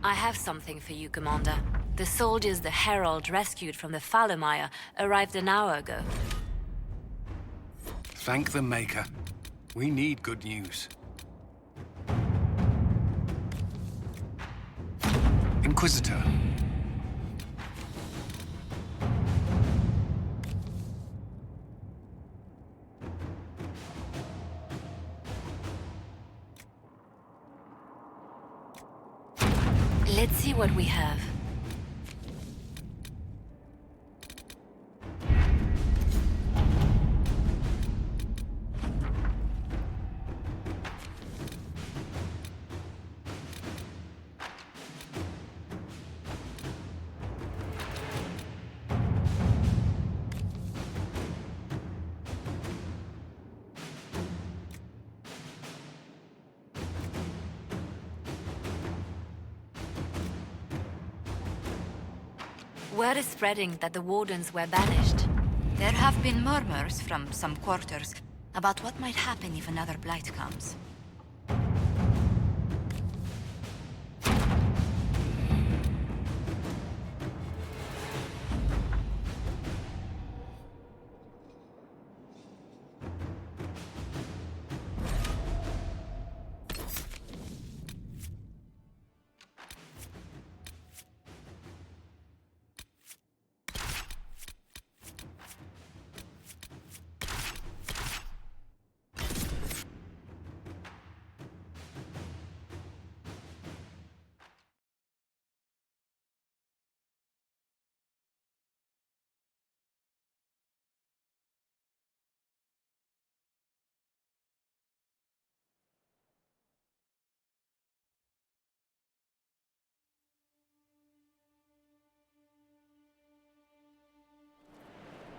I have something for you, Commander. The soldiers the Herald rescued from the Fallermire arrived an hour ago. Thank the Maker. We need good news. Inquisitor. Let's see what we have. Word is spreading that the Wardens were banished. There have been murmurs from some quarters about what might happen if another blight comes.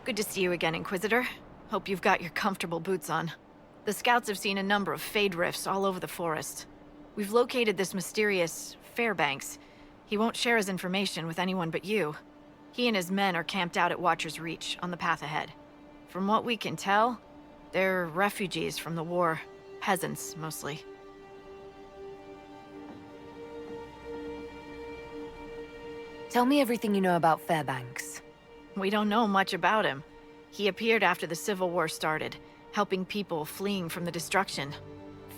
Good to see you again, Inquisitor. Hope you've got your comfortable boots on. The scouts have seen a number of Fade rifts all over the forest. We've located this mysterious Fairbanks. He won't share his information with anyone but you. He and his men are camped out at Watcher's Reach, on the path ahead. From what we can tell, they're refugees from the war. Peasants, mostly. Tell me everything you know about Fairbanks. We don't know much about him. He appeared after the Civil War started, helping people fleeing from the destruction.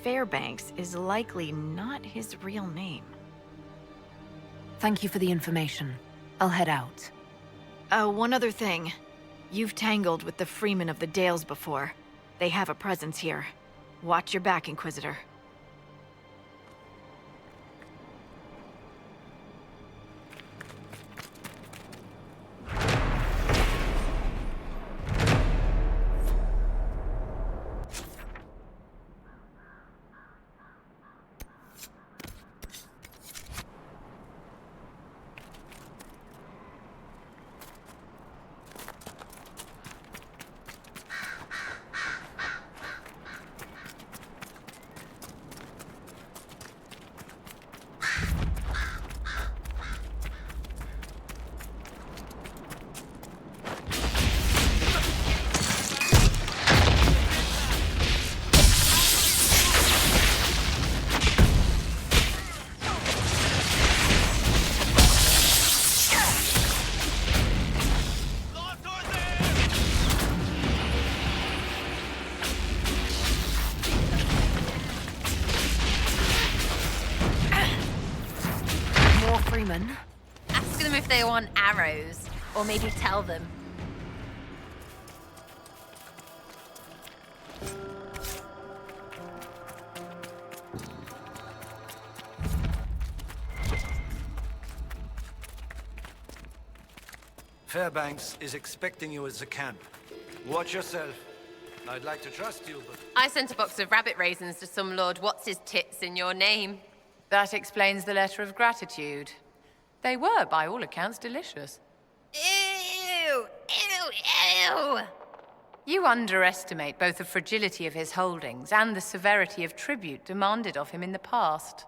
Fairbanks is likely not his real name. Thank you for the information. I'll head out. Oh, one other thing. You've tangled with the Freemen of the Dales before. They have a presence here. Watch your back, Inquisitor. Freeman. Ask them if they want arrows, or maybe tell them. Fairbanks is expecting you at the camp. Watch yourself. I'd like to trust you, but... I sent a box of rabbit raisins to some Lord What's-His-Tits in your name. That explains the letter of gratitude. They were, by all accounts, delicious. Ew! Ew! Ew! You underestimate both the fragility of his holdings and the severity of tribute demanded of him in the past.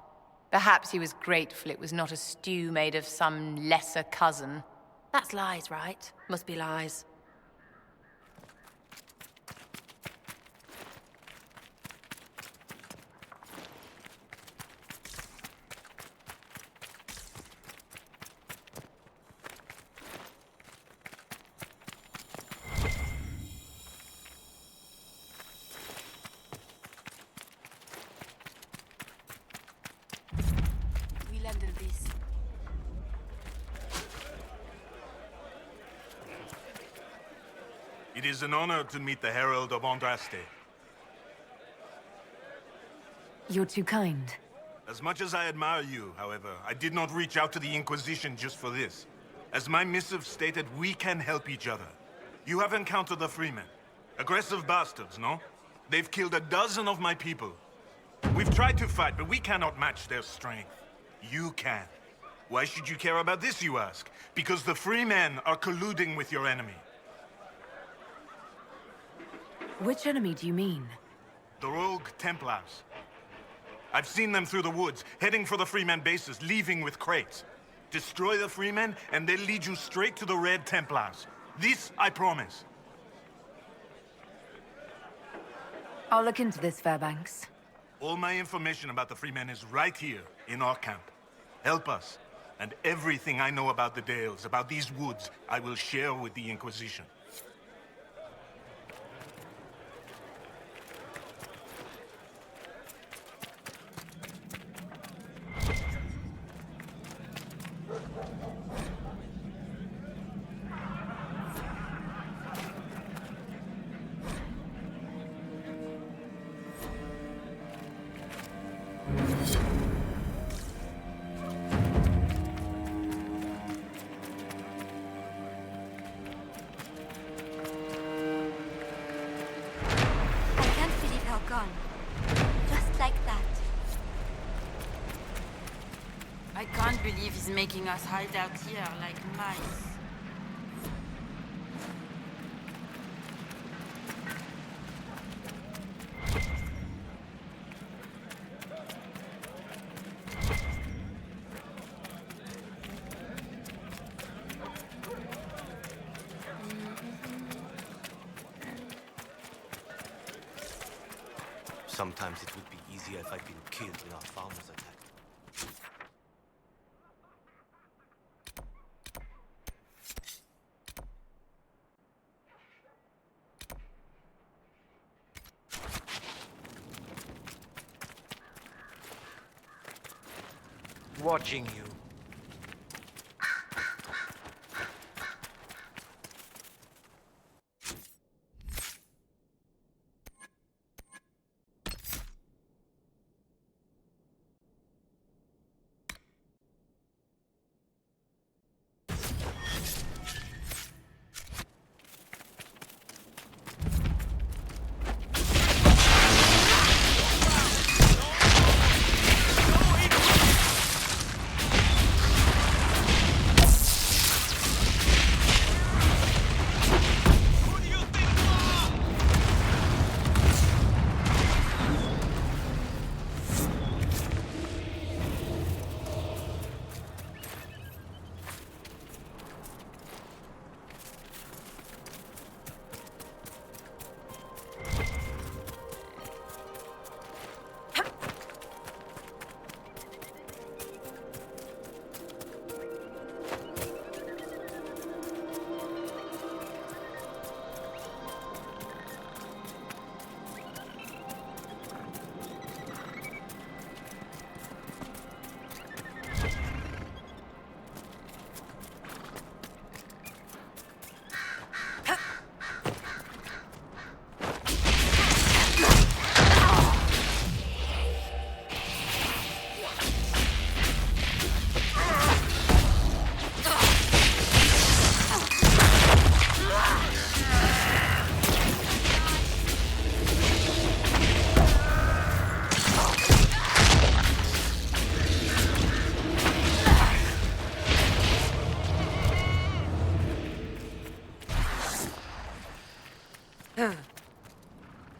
Perhaps he was grateful it was not a stew made of some lesser cousin. That's lies, right? Must be lies. It is an honor to meet the Herald of Andraste. You're too kind. As much as I admire you, however, I did not reach out to the Inquisition just for this. As my missive stated, we can help each other. You have encountered the Freemen. Aggressive bastards, no? They've killed a dozen of my people. We've tried to fight, but we cannot match their strength. You can. Why should you care about this, you ask? Because the Freemen are colluding with your enemy. Which enemy do you mean? The rogue Templars. I've seen them through the woods, heading for the Freemen bases, leaving with crates. Destroy the Freemen, and they'll lead you straight to the Red Templars. This I promise. I'll look into this, Fairbanks. All my information about the Freemen is right here, in our camp. Help us, and everything I know about the Dales, about these woods, I will share with the Inquisition. I can't believe how gone. Just like that. I can't believe he's making us hide out here like mice. Sometimes it would be easier if I'd been killed when our farm was attacked. Watching you.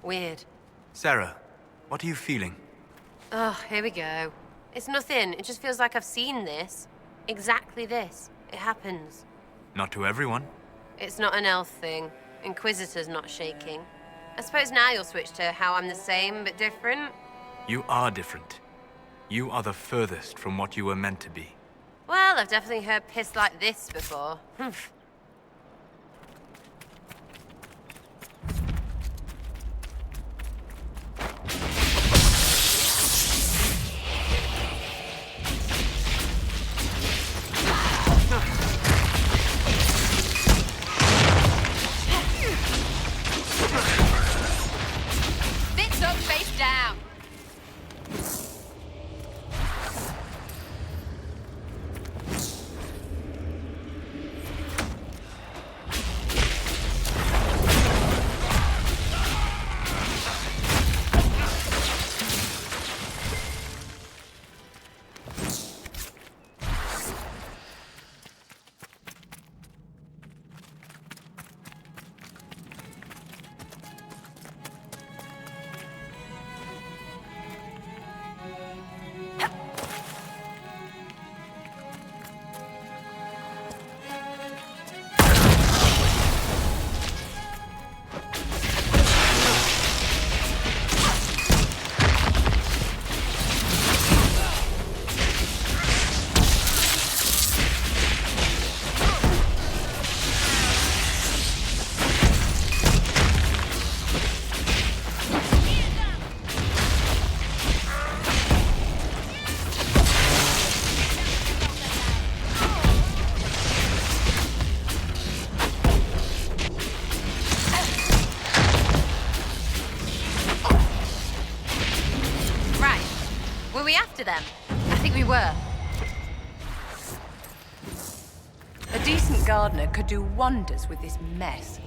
Weird. Sarah, what are you feeling? Oh, here we go. It's nothing. It just feels like I've seen this. Exactly this. It happens. Not to everyone. It's not an elf thing. Inquisitor's not shaking. I suppose now you'll switch to how I'm the same but different. You are different. You are the furthest from what you were meant to be. Well, I've definitely heard piss like this before. Humph. decent gardener could do wonders with this mess.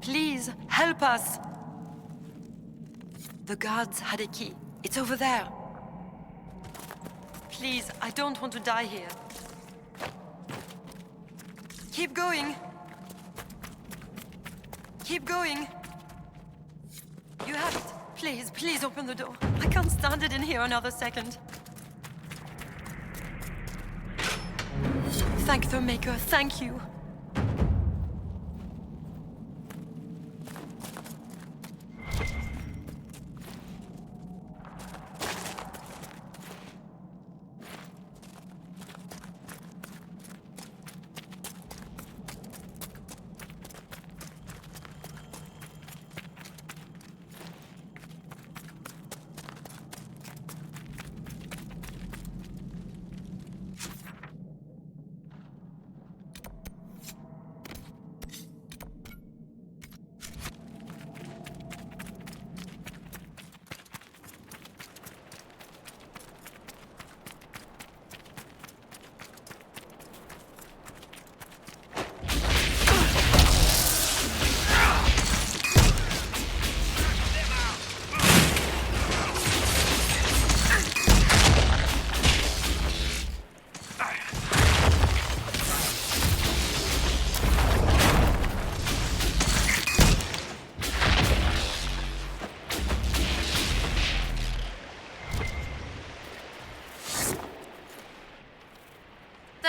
Please, help us! The guards had a key. It's over there. Please, I don't want to die here. Keep going. Keep going. You have it. Please, please open the door. I can't stand it in here another second. Thank the Maker, thank you.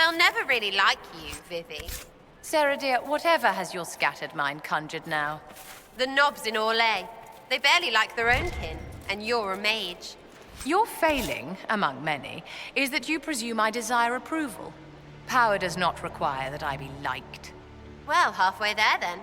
They'll never really like you, Vivi. Sarah dear, whatever has your scattered mind conjured now? The knobs in Orlais. They barely like their own kin, and you're a mage. Your failing, among many, is that you presume I desire approval. Power does not require that I be liked. Well, halfway there then.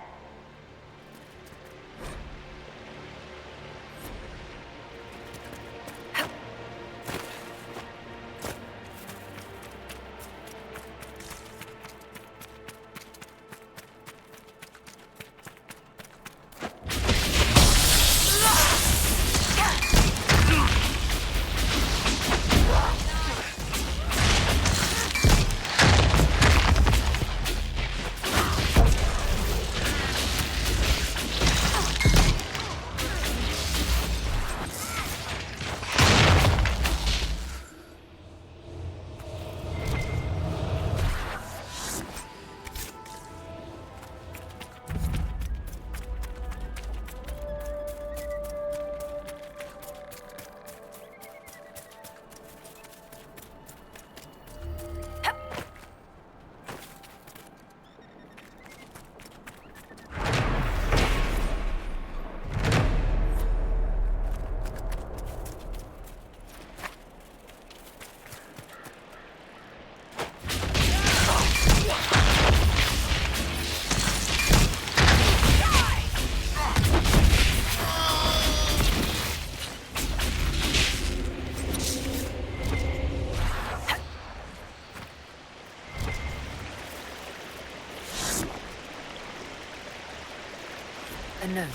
A note.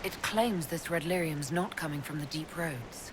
It claims this red lyrium's not coming from the deep roads.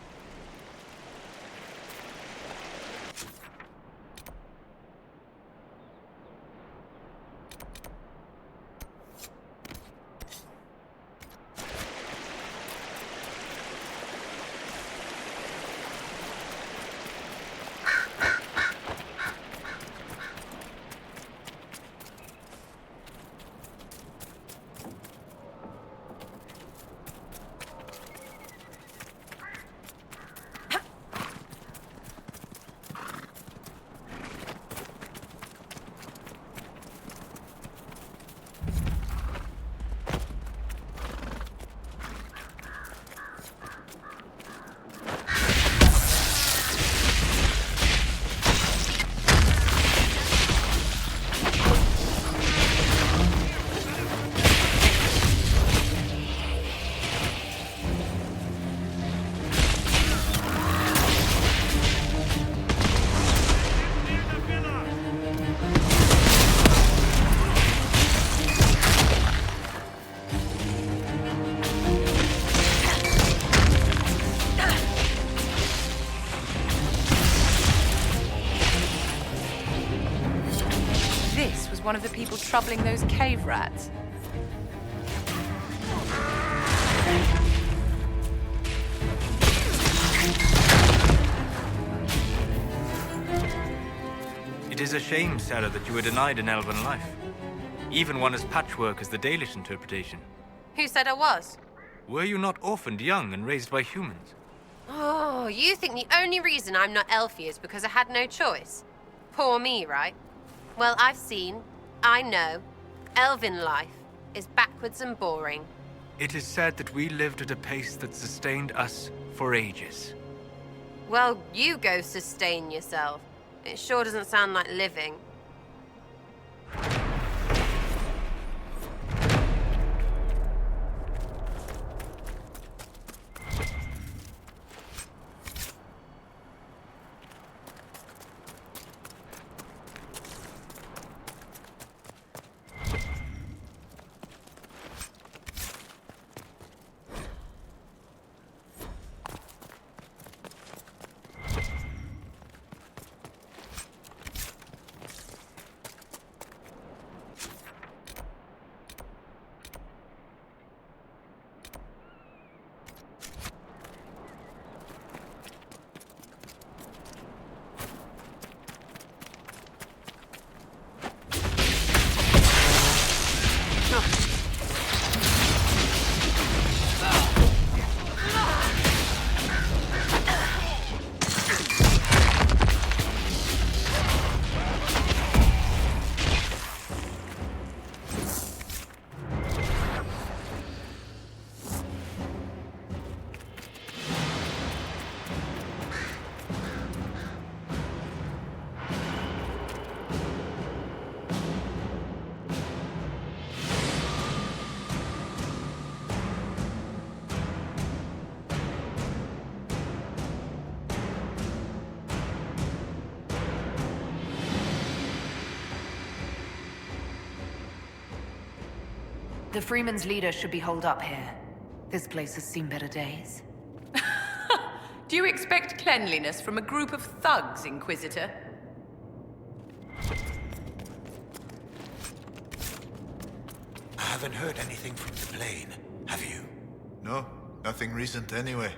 was one of the people troubling those cave rats. It is a shame, Sarah, that you were denied an elven life. Even one as patchwork as the Dalish interpretation. Who said I was? Were you not orphaned young and raised by humans? Oh, you think the only reason I'm not elfy is because I had no choice? Poor me, right? Well, I've seen, I know, elven life is backwards and boring. It is said that we lived at a pace that sustained us for ages. Well, you go sustain yourself. It sure doesn't sound like living. The Freeman's leader should be holed up here. This place has seen better days. Do you expect cleanliness from a group of thugs, Inquisitor? I haven't heard anything from the plane, have you? No, nothing recent anyway.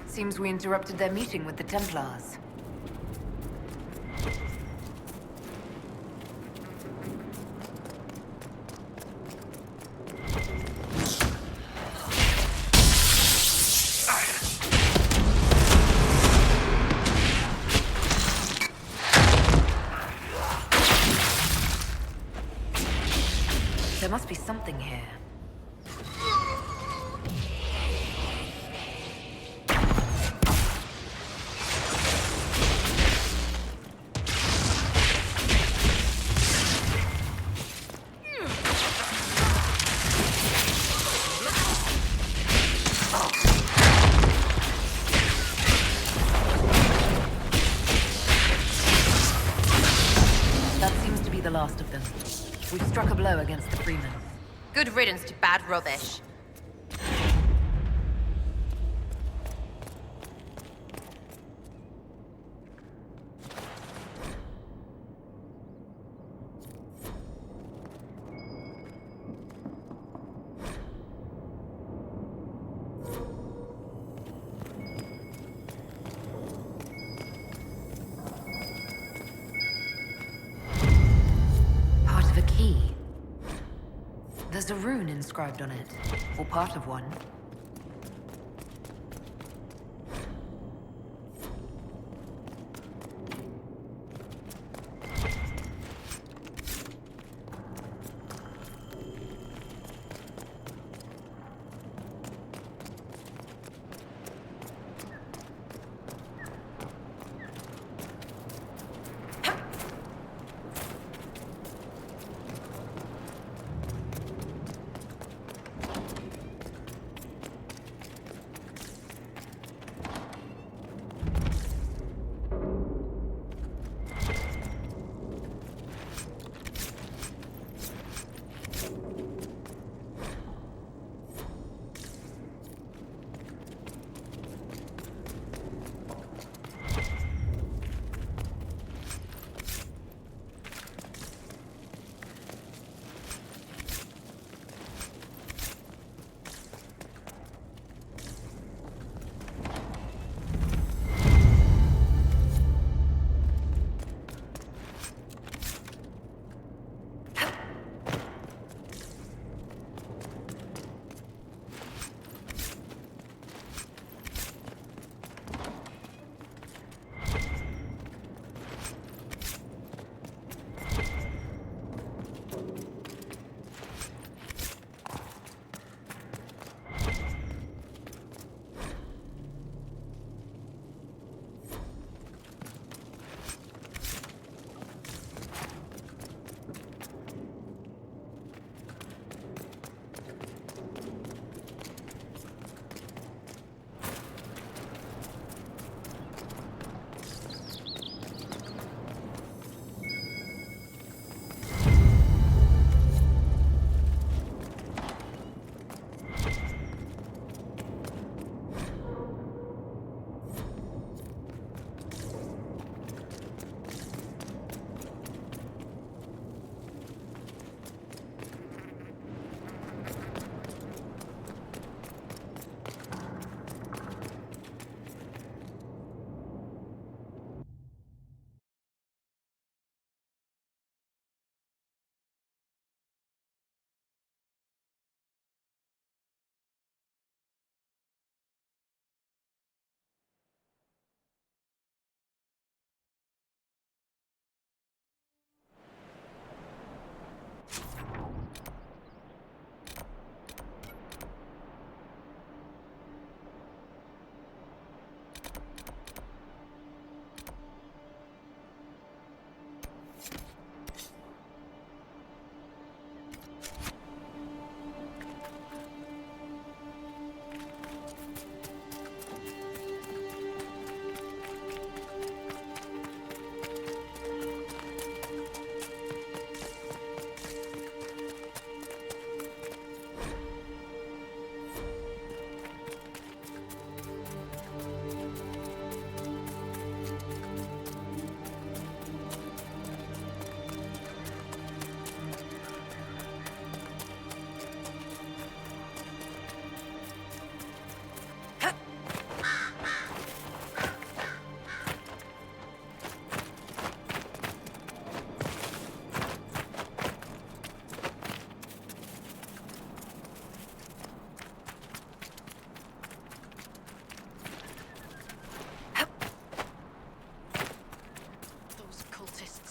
Seems we interrupted their meeting with the Templars. There must be something here. The last of them. We've struck a blow against the Freemen. Good riddance to bad rubbish. There's a rune inscribed on it, or part of one.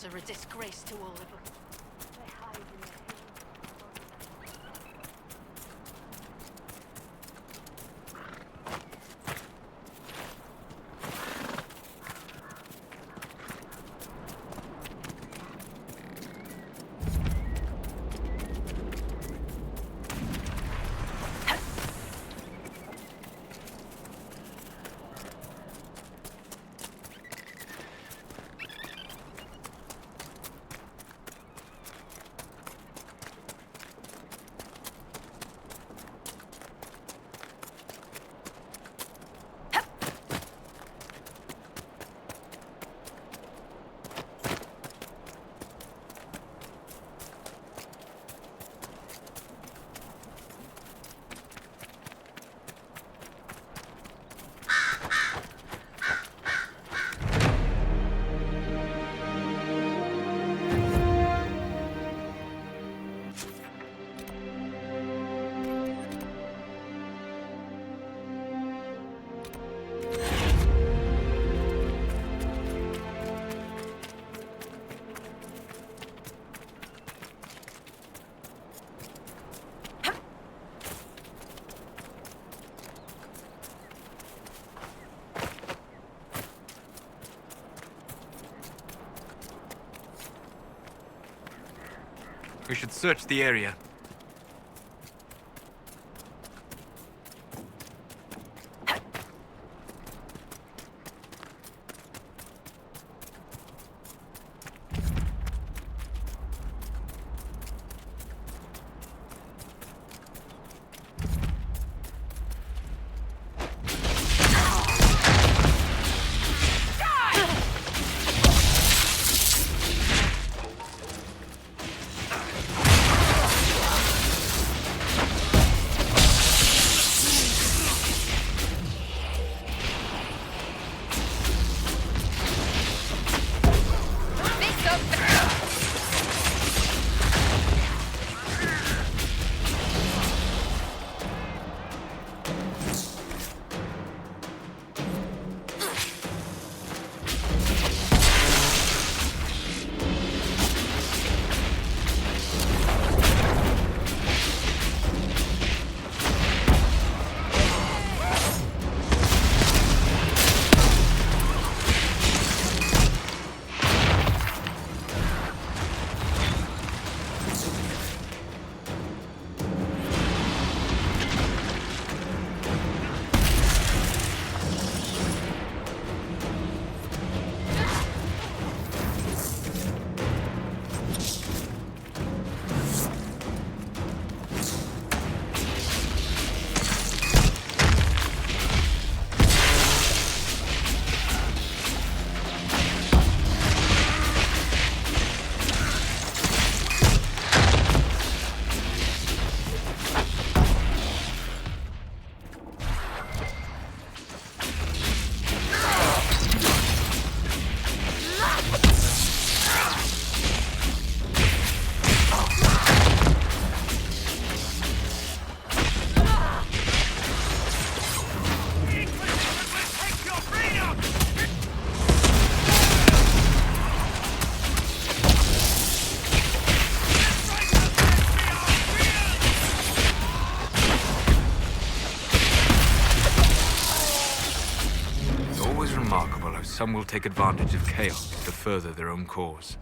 Are a disgrace to all of them. They hide in their We should search the area. Some will take advantage of chaos to further their own cause.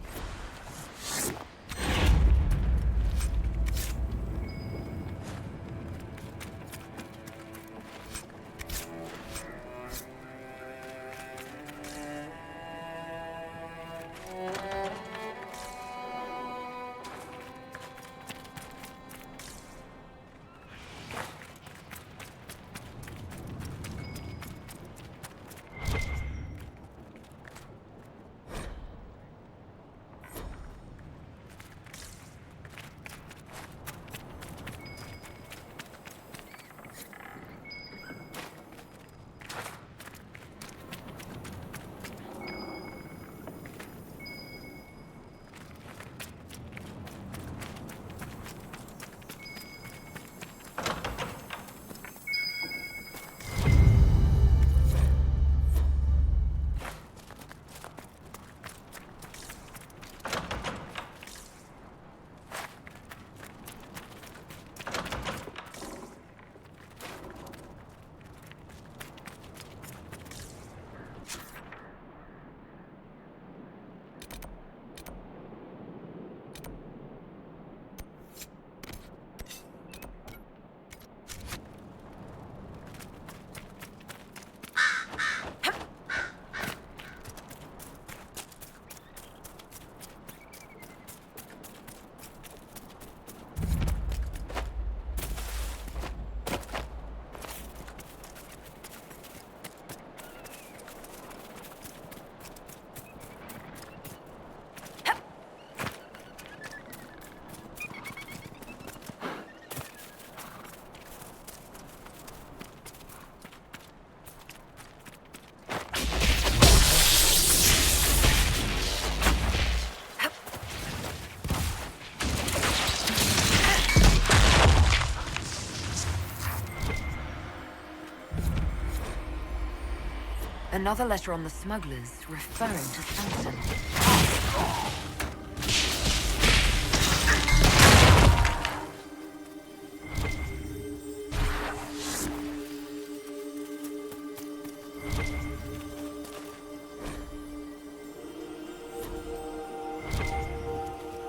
Another letter on the smugglers, referring to Sampson.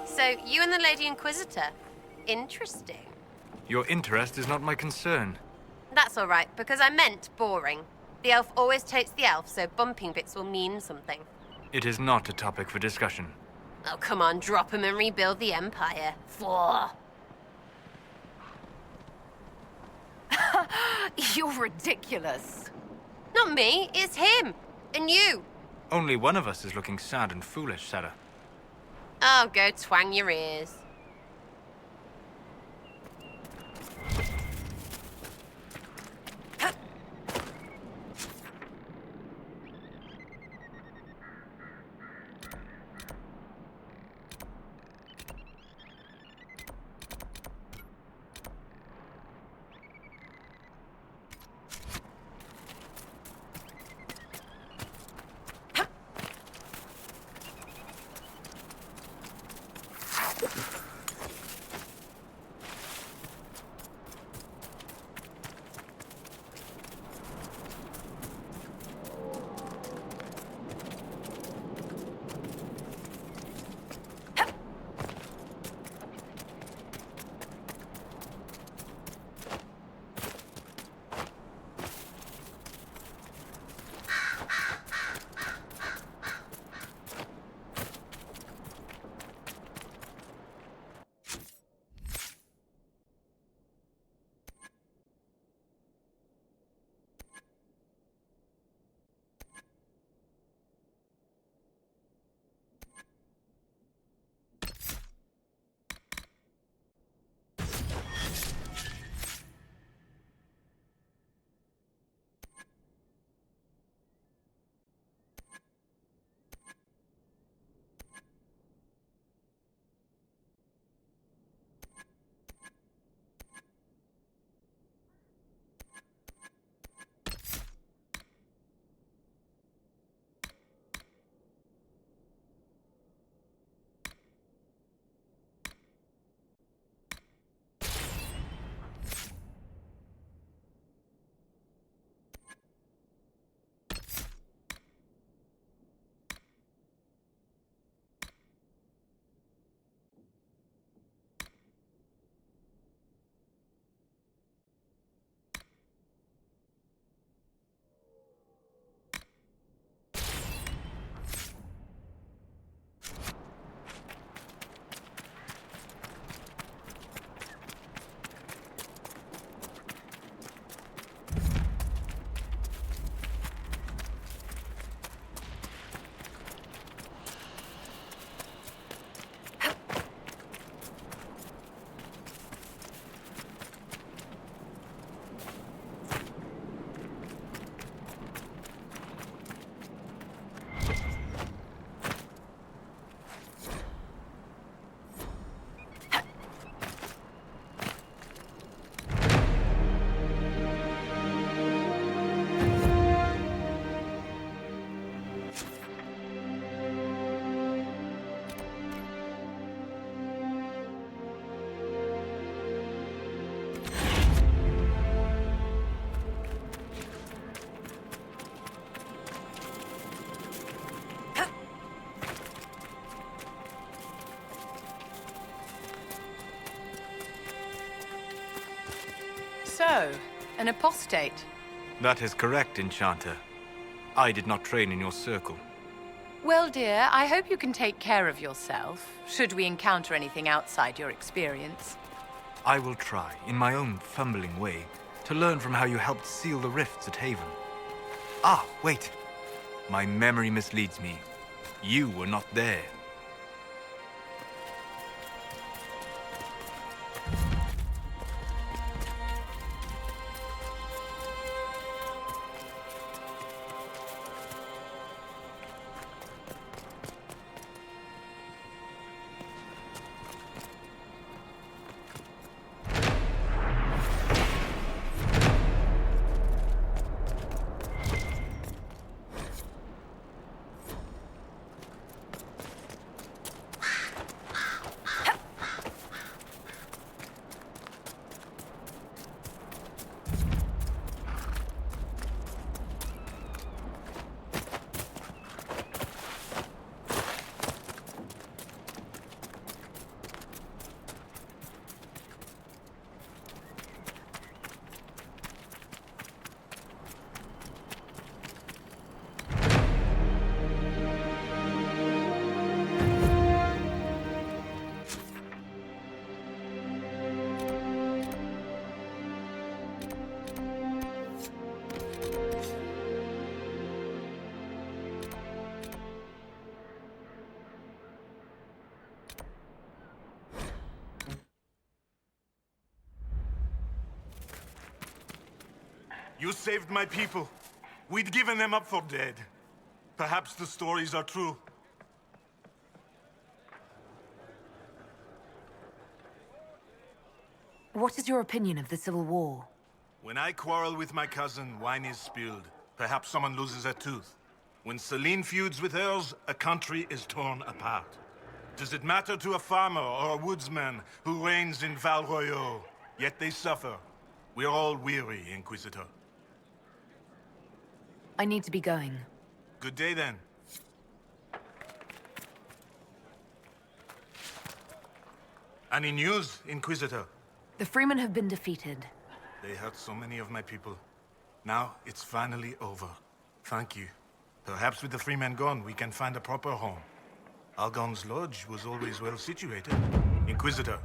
So So, you and the Lady Inquisitor. Interesting. Your interest is not my concern. That's all right, because I meant boring. The elf always totes the elf, so bumping bits will mean something. It is not a topic for discussion. Oh, come on, drop him and rebuild the Empire. Four. You're ridiculous. Not me, it's him. And you. Only one of us is looking sad and foolish, Sarah. Oh, go twang your ears. So, an apostate. That is correct, Enchanter. I did not train in your circle. Well, dear, I hope you can take care of yourself, should we encounter anything outside your experience. I will try, in my own fumbling way, to learn from how you helped seal the rifts at Haven. Ah, wait. My memory misleads me. You were not there. You saved my people. We'd given them up for dead. Perhaps the stories are true. What is your opinion of the Civil War? When I quarrel with my cousin, wine is spilled. Perhaps someone loses a tooth. When Celine feuds with hers, a country is torn apart. Does it matter to a farmer or a woodsman who reigns in Val Royeaux? Yet they suffer. We're all weary, Inquisitor. I need to be going. Good day, then. Any news, Inquisitor? The Freemen have been defeated. They hurt so many of my people. Now, it's finally over. Thank you. Perhaps with the Freemen gone, we can find a proper home. Algon's lodge was always well situated. Inquisitor,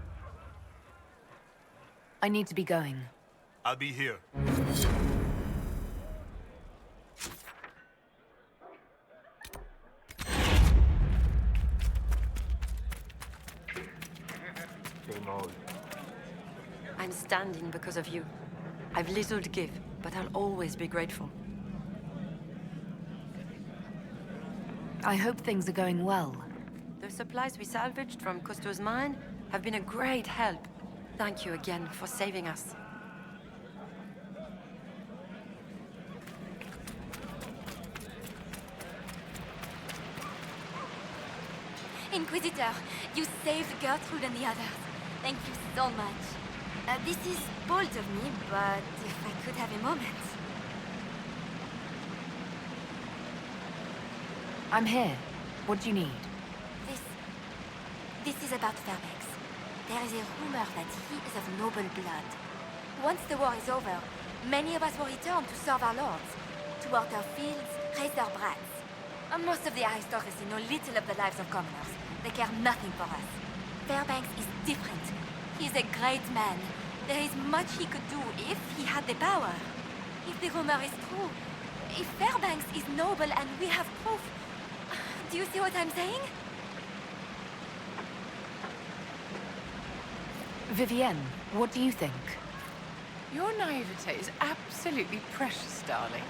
I need to be going. I'll be here. I'm standing because of you. I've little to give, but I'll always be grateful. I hope things are going well. The supplies we salvaged from Cousteau's mine have been a great help. Thank you again for saving us. Inquisitor, you saved Gertrude and the others. Thank you so much. This is bold of me, but if I could have a moment. I'm here. What do you need? This is about Fairbanks. There is a rumor that he is of noble blood. Once the war is over, many of us will return to serve our lords, to work our fields, raise their brats. Most of the aristocracy know little of the lives of commoners. They care nothing for us. Fairbanks is different. He is a great man. There is much he could do if he had the power. If the rumor is true, if Fairbanks is noble and we have proof, do you see what I'm saying? Vivienne, what do you think? Your naivete is absolutely precious, darling.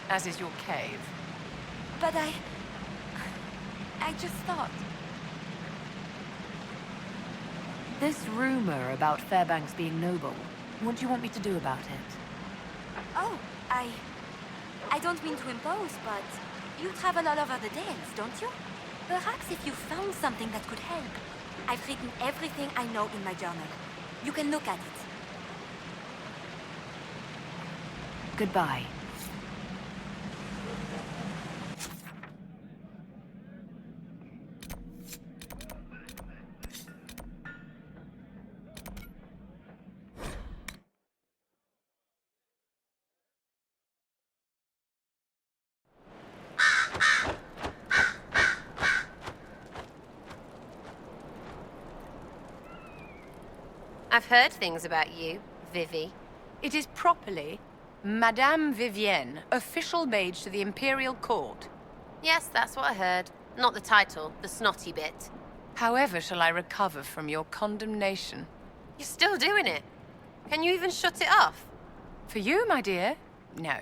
As is your cave. But I just thought... This rumor about Fairbanks being noble, what do you want me to do about it? Oh, I don't mean to impose, but you travel all over the Dales, don't you? Perhaps if you found something that could help. I've written everything I know in my journal. You can look at it. Goodbye. I've heard things about you, Vivi. It is properly Madame Vivienne, official mage to the Imperial Court. Yes, that's what I heard. Not the title, the snotty bit. However shall I recover from your condemnation? You're still doing it. Can you even shut it off? For you, my dear, no.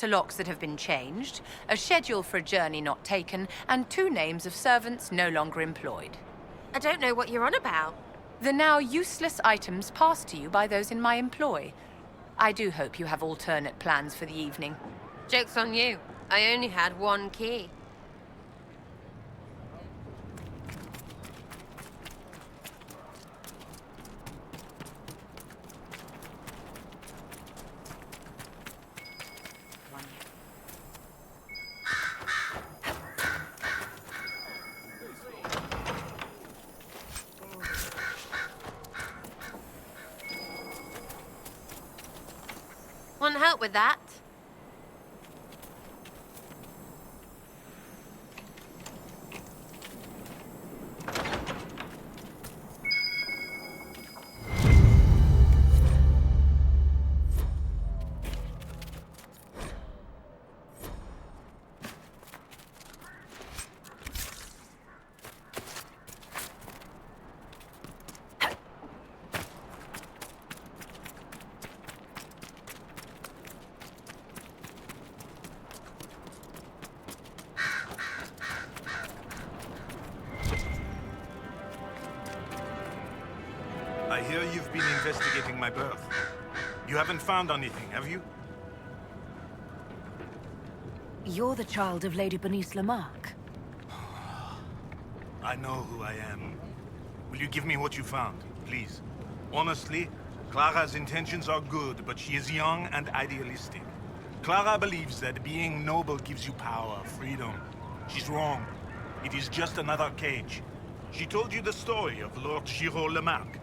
to locks that have been changed, a schedule for a journey not taken, and 2 names of servants no longer employed. I don't know what you're on about. The now useless items passed to you by those in my employ. I do hope you have alternate plans for the evening. Joke's on you. I only had 1 key. Want help with that? I hear you've been investigating my birth. You haven't found anything, have you? You're the child of Lady Bernice Lamarck. I know who I am. Will you give me what you found, please? Honestly, Clara's intentions are good, but she is young and idealistic. Clara believes that being noble gives you power, freedom. She's wrong. It is just another cage. She told you the story of Lord Giraud Lamarck.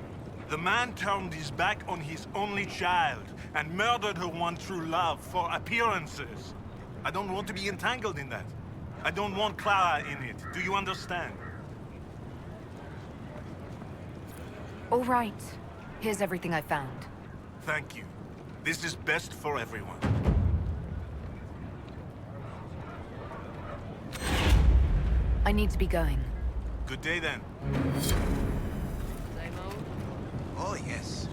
The man turned his back on his only child and murdered her one true love for appearances. I don't want to be entangled in that. I don't want Clara in it. Do you understand? All right. Here's everything I found. Thank you. This is best for everyone. I need to be going. Good day then. Oh, yes.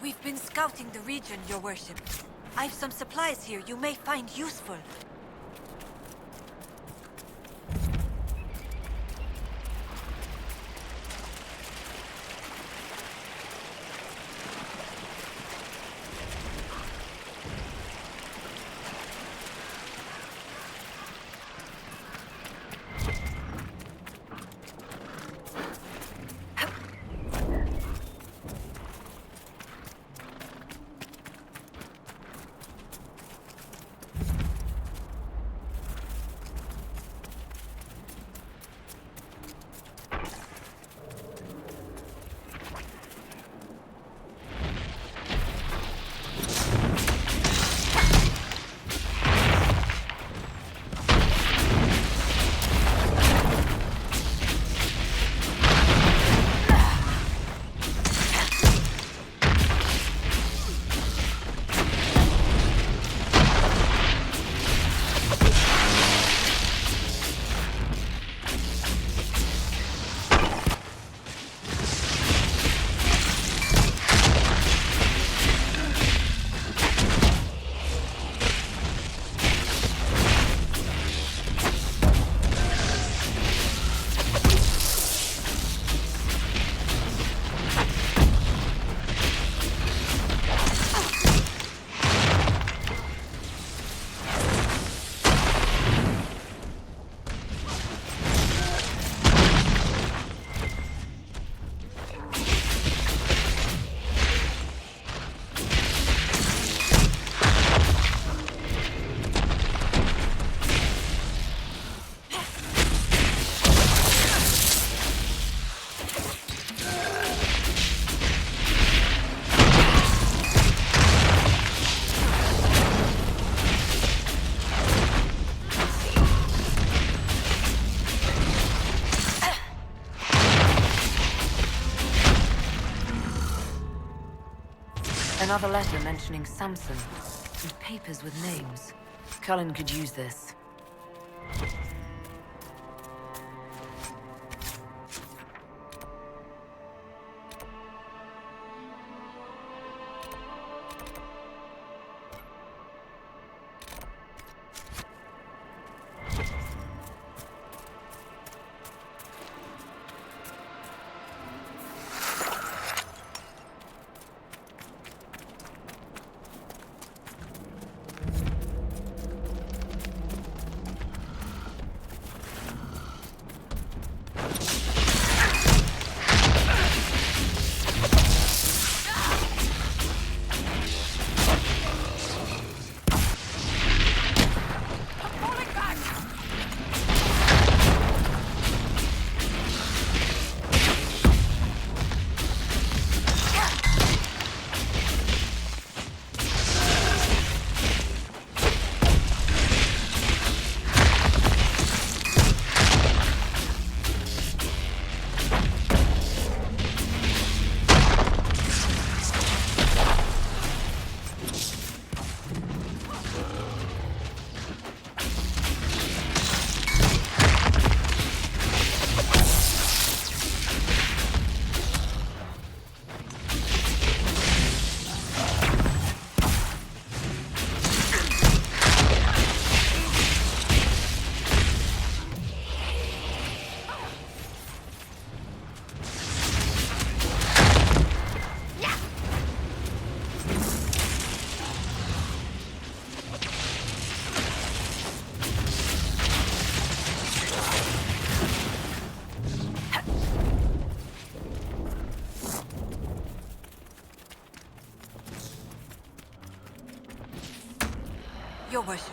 We've been scouting the region, Your Worship. I've some supplies here you may find useful. Another letter mentioning Samson, and papers with names. Cullen could use this. Your worship.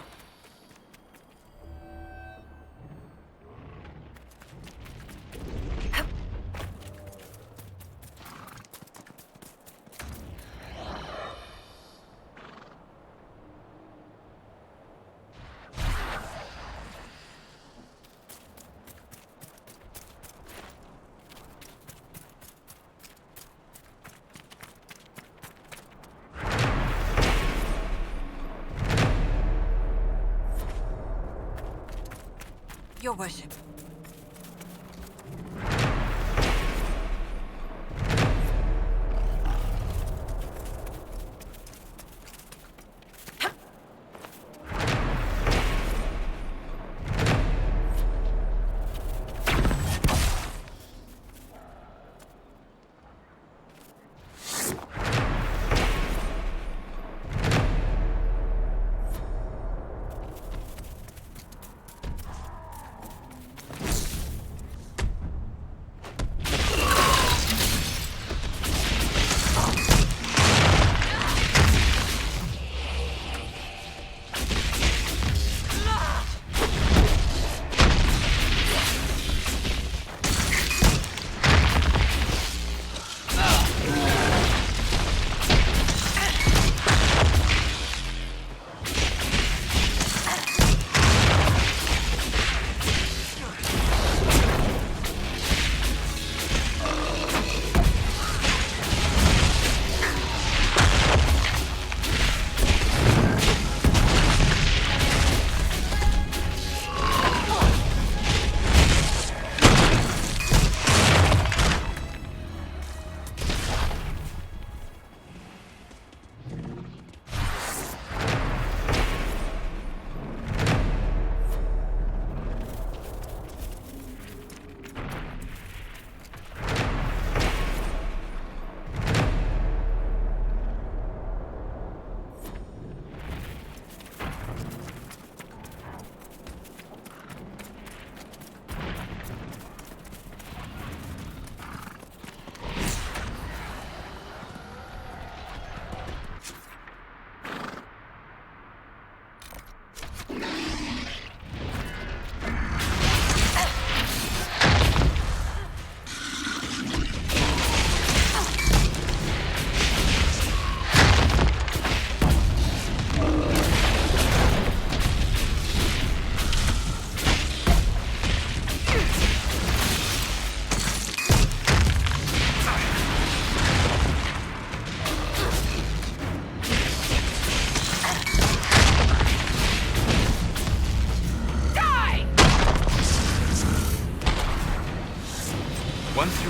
Your worship.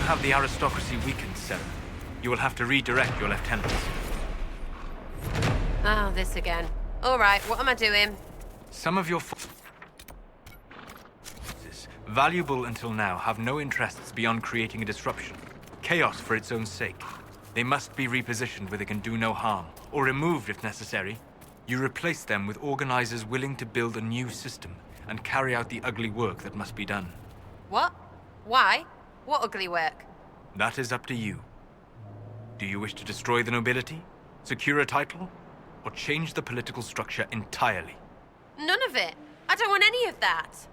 have the aristocracy weakened, Sarah. You will have to redirect your lieutenants. Oh, this again. All right, what am I doing? Some of your forces, valuable until now, have no interests beyond creating a disruption. Chaos for its own sake. They must be repositioned where they can do no harm, or removed if necessary. You replace them with organizers willing to build a new system and carry out the ugly work that must be done. What? Why? What ugly work? That is up to you. Do you wish to destroy the nobility, secure a title, or change the political structure entirely? None of it. I don't want any of that.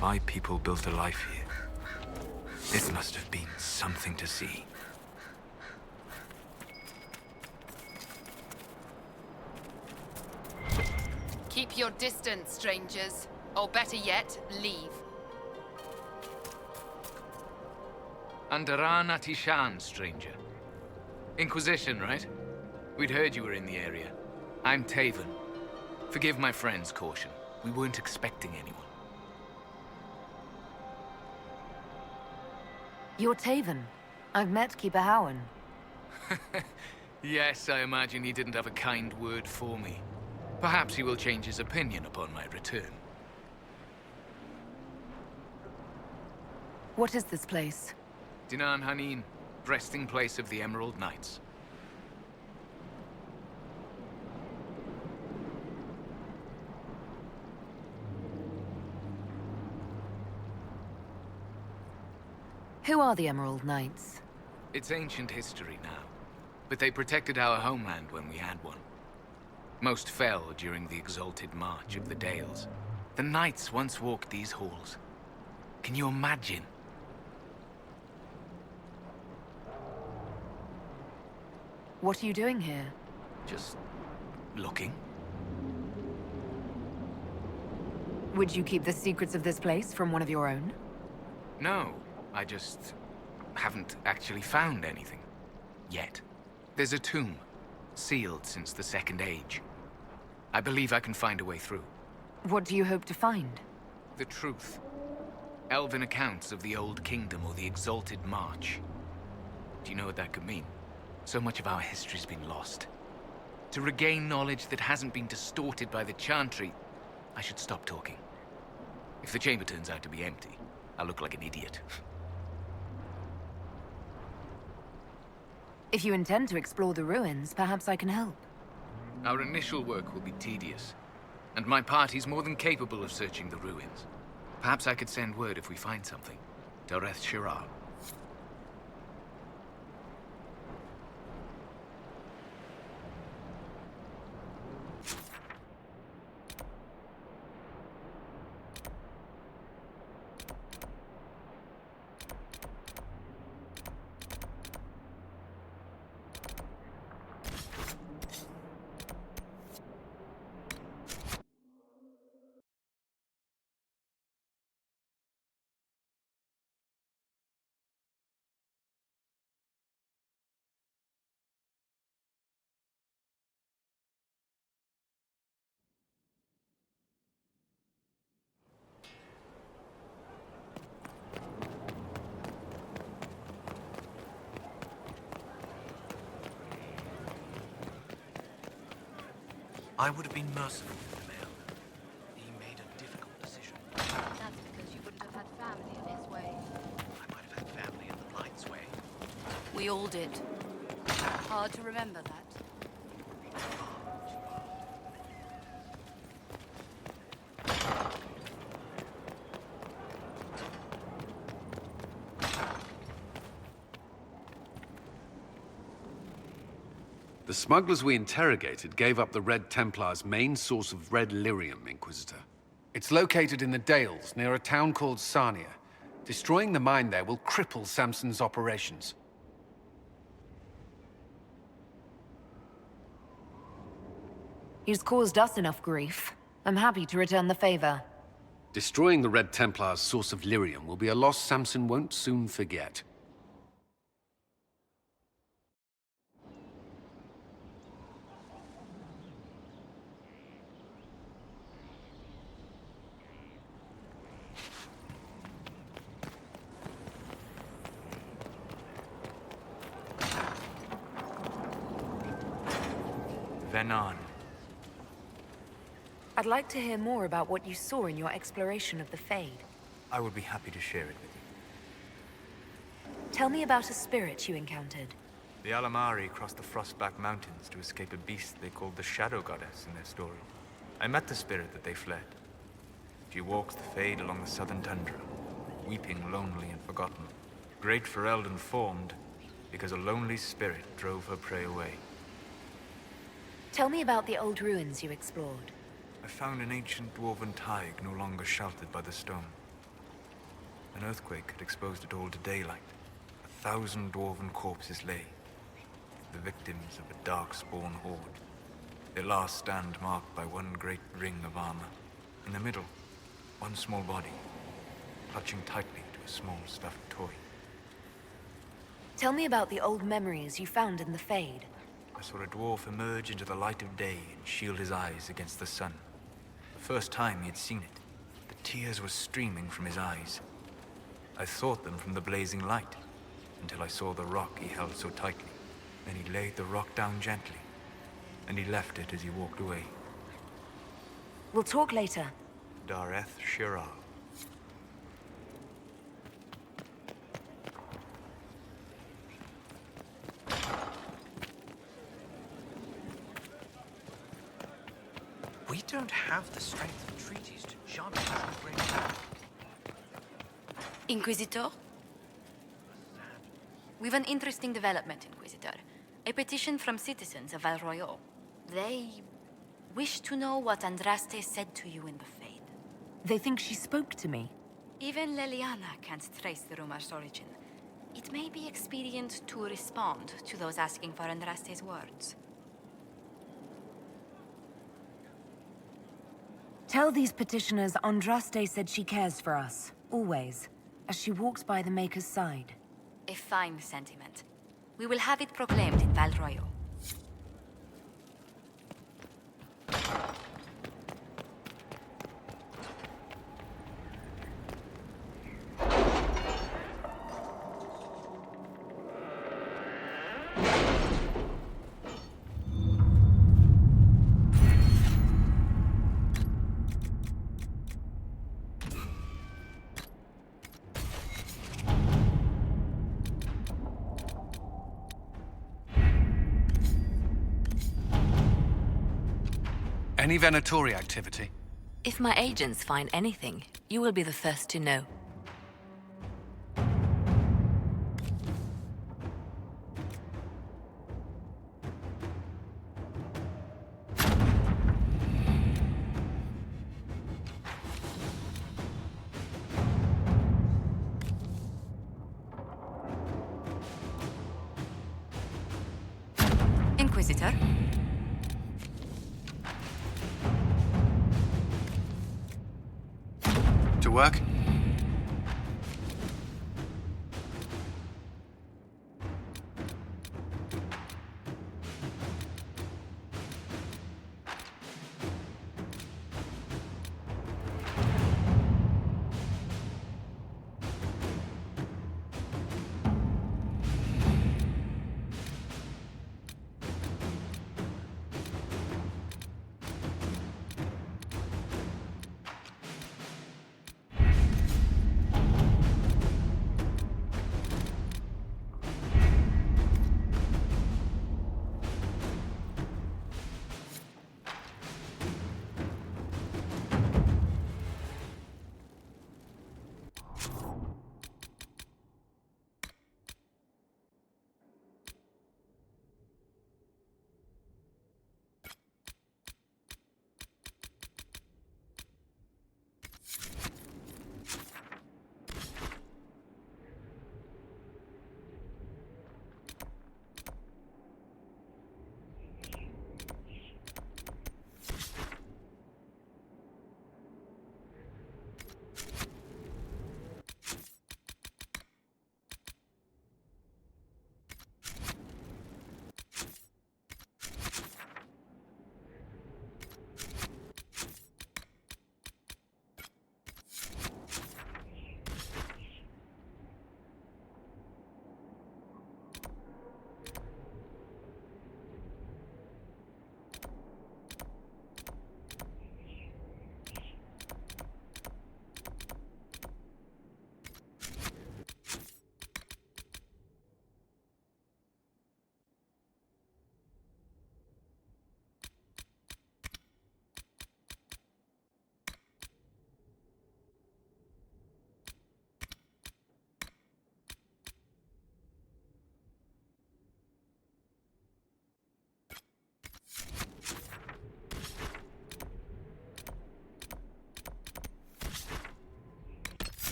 My people built a life here. It must have been something to see. Keep your distance, strangers. Or better yet, leave. Andaran Atishan, stranger. Inquisition, right? We'd heard you were in the area. I'm Taven. Forgive my friend's caution. We weren't expecting anyone. You're Taven. I've met Keeper Howen. Yes, I imagine he didn't have a kind word for me. Perhaps he will change his opinion upon my return. What is this place? Dinan Hanin, resting place of the Emerald Knights. Who are the Emerald Knights? It's ancient history now, but they protected our homeland when we had one. Most fell during the exalted march of the Dales. The Knights once walked these halls. Can you imagine? What are you doing here? Just looking. Would you keep the secrets of this place from one of your own? No, I just haven't actually found anything. Yet. There's a tomb, sealed since the Second Age. I believe I can find a way through. What do you hope to find? The truth. Elven accounts of the Old Kingdom or the Exalted March. Do you know what that could mean? So much of our history's been lost. To regain knowledge that hasn't been distorted by the Chantry, I should stop talking. If the chamber turns out to be empty, I'll look like an idiot. If you intend to explore the ruins, perhaps I can help. Our initial work will be tedious, and my party's more than capable of searching the ruins. Perhaps I could send word if we find something. Doreth Shirar. I would have been merciful with the mail. He made a difficult decision. That's because you wouldn't have had family in his way. I might have had family in the Knight's way. We all did. Hard to remember that. The smugglers we interrogated gave up the Red Templars' main source of red lyrium, Inquisitor. It's located in the Dales, near a town called Sarnia. Destroying the mine there will cripple Samson's operations. He's caused us enough grief. I'm happy to return the favor. Destroying the Red Templars' source of lyrium will be a loss Samson won't soon forget. Venan. I'd like to hear more about what you saw in your exploration of the Fade. I would be happy to share it with you. Tell me about a spirit you encountered. The Alamari crossed the Frostback Mountains to escape a beast they called the Shadow Goddess in their story. I met the spirit that they fled. She walks the Fade along the southern tundra, weeping lonely and forgotten. Great Ferelden formed because a lonely spirit drove her prey away. Tell me about the old ruins you explored. I found an ancient dwarven thaig no longer sheltered by the stone. An earthquake had exposed it all to daylight. 1,000 dwarven corpses lay, the victims of a dark-spawn horde. Their last stand marked by one great ring of armor. In the middle, one small body, clutching tightly to a small stuffed toy. Tell me about the old memories you found in the Fade. I saw a dwarf emerge into the light of day and shield his eyes against the sun. The first time he had seen it, the tears were streaming from his eyes. I thought them from the blazing light, until I saw the rock he held so tightly. Then he laid the rock down gently, and he left it as he walked away. We'll talk later. Dareth Shiral. We don't have the strength of treaties to jump into the great. Inquisitor? We've an interesting development, Inquisitor. A petition from citizens of Val Royal. They wish to know what Andraste said to you in the Fade. They think she spoke to me. Even Leliana can't trace the rumor's origin. It may be expedient to respond to those asking for Andraste's words. Tell these petitioners Andraste said she cares for us, always, as she walks by the Maker's side. A fine sentiment. We will have it proclaimed in Val Royal. Any Venatori activity? If my agents find anything, you will be the first to know. Inquisitor? To work?